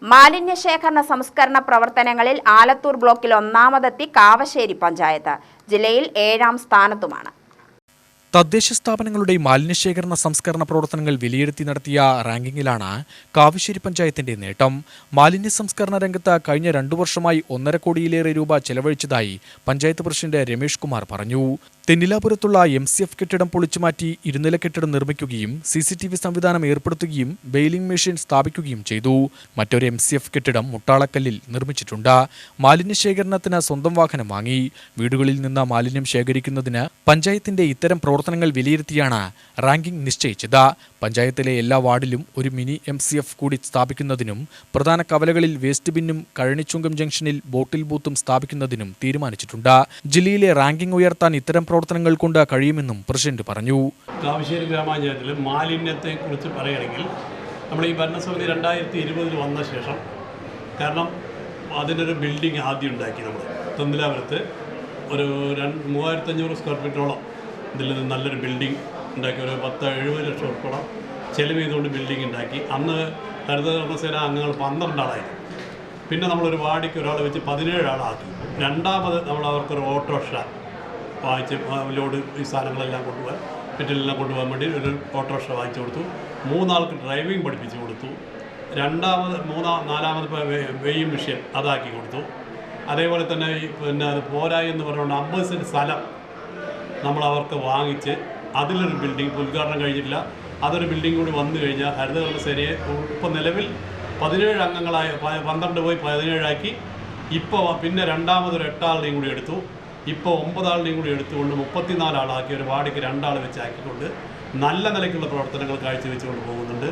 മാലിന്യശേഖരണ സംസ്കരണ പ്രവർത്തനങ്ങളിൽ ആലത്തൂർ ബ്ലോക്കിൽ ഒന്നാമതെത്തി കാവശ്ശേരി പഞ്ചായത്ത്. ജില്ലയിൽ 7ാം സ്ഥാനത്തുമാണ്. തദ്ദേശ സ്ഥാപനങ്ങളുടെ മാലിന്യശേഖരണ സംസ്കരണ പ്രവർത്തനങ്ങൾ വിലയിരുത്തി നടത്തിയ റാങ്കിങ്ങിലാണ് കാവശ്ശേരി പഞ്ചായത്തിന്റെ നേട്ടം. മാലിന്യ സംസ്കരണ രംഗത്ത് കഴിഞ്ഞ 2 വർഷമായി 1.5 കോടിയിലേറെ രൂപ ചെലവഴിച്ചതായി പഞ്ചായത്ത് പ്രസിഡന്റ് രമേഷ് കുമാർ പറഞ്ഞു. തെന്നിലാപുരത്തുള്ള MCF കെട്ടിടം പൊളിച്ചുമാറ്റി ഇരുനില കെട്ടിടം നിർമ്മിക്കുകയും CCTV സംവിധാനം ഏർപ്പെടുത്തുകയും ബെയിലിംഗ് മെഷീൻ സ്ഥാപിക്കുകയും ചെയ്തു. മറ്റൊരു MCF കെട്ടിടം മുട്ടാളക്കല്ലിൽ നിർമ്മിച്ചിട്ടുണ്ട്. മാലിന്യ ശേഖരണത്തിന് സ്വന്തം വാഹനം വാങ്ങി. വീടുകളിൽ നിന്ന് മാലിന്യം ശേഖരിക്കുന്നതിന് പഞ്ചായത്തിന്റെ ഇത്തരം പ്രവർത്തനങ്ങൾ വിലയിരുത്തിയാണ് റാങ്കിംഗ് നിശ്ചയിച്ചത്. പഞ്ചായത്തിലെ എല്ലാ വാർഡിലും ഒരു മിനി MCF കൂടി സ്ഥാപിക്കുന്നതിനും പ്രധാന കവലകളിൽ വേസ്റ്റ് ബിന്നും കഴനിച്ചുങ്കം ജംഗ്ഷനിൽ ബോട്ടിൽ ബൂത്തും സ്ഥാപിക്കുന്നതിനും തീരുമാനിച്ചിട്ടുണ്ട്. ജില്ലയിലെ റാങ്കിംഗ് ഉയർത്താൻ ഇത്തരം പ്രവർത്തനങ്ങൾ കൊണ്ട് കഴിയുമെന്നും പ്രസിഡന്റ് പറഞ്ഞു. കാവശ്ശേരി ഗ്രാമപഞ്ചായത്തിൽ മാലിന്യത്തെക്കുറിച്ച് പറയുകയാണെങ്കിൽ നമ്മൾ ഈ ഭരണസമിതി 2020 വന്ന ശേഷം, കാരണം അതിനൊരു ബിൽഡിംഗ് ആദ്യം ഉണ്ടാക്കി. നമ്മൾ തെന്നിലാപുരത്ത് ഒരു 3500 സ്ക്വയർ ഫീറ്റോളം ഇതിൽ നല്ലൊരു ബിൽഡിംഗ് ഉണ്ടാക്കി. ഒരു 70 ലക്ഷം ഉൾപ്പെടെ ചെലവ് ചെയ്തുകൊണ്ട് ബിൽഡിംഗ് ഉണ്ടാക്കി. അന്ന് ഹരിതകർമ്മസേന അംഗങ്ങൾ 12 ആളായിരുന്നു. പിന്നെ നമ്മളൊരു വാർഡിക്ക് ഒരാളെ വെച്ച് 17 ആളാക്കി. രണ്ടാമത് നമ്മൾ അവർക്കൊരു ഓട്ടോറിക്ഷ വാങ്ങിച്ച് ലോഡ് ഈ സാധനങ്ങളെല്ലാം കൊണ്ടുപോകാൻ മെറ്റീരിയലെല്ലാം കൊണ്ടുപോകാൻ വേണ്ടി ഒരു ഓട്ടോറിക്ഷ വാങ്ങിച്ചു കൊടുത്തു. 3 ആൾക്ക് ഡ്രൈവിംഗ് പഠിപ്പിച്ച് കൊടുത്തു. നാലാമത് വെയിങ് മെഷീൻ അതാക്കി കൊടുത്തു. അതേപോലെ തന്നെ പിന്നെ അത് പോരായി എന്ന് പറഞ്ഞുകൊണ്ട് 50 സെൻറ്റ് സ്ഥലം നമ്മൾ അവർക്ക് വാങ്ങിച്ച് അതിലൊരു ബിൽഡിംഗ് ഉദ്ഘാടനം കഴിഞ്ഞിട്ടില്ല. അതൊരു ബിൽഡിംഗ് കൂടി വന്നു കഴിഞ്ഞാൽ ഹരിതകർമ്മസേനയെ ഇപ്പോൾ നിലവിൽ 17 അംഗങ്ങളായി 12 പോയി 17 ആക്കി. ഇപ്പോൾ പിന്നെ രണ്ടാമതൊരു 8 ആളിനെയും കൂടി എടുത്തു. ഇപ്പോൾ 9 ആളിനെയും കൂടി എടുത്തുകൊണ്ട് 34 ആളാക്കി ഒരു വാർഡിക്ക് 2 ആൾ വെച്ചാക്കിക്കൊണ്ട് നല്ല നിലയ്ക്കുള്ള പ്രവർത്തനങ്ങൾ കാഴ്ചവെച്ചുകൊണ്ട് പോകുന്നുണ്ട്.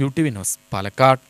UTV news, Palakkad.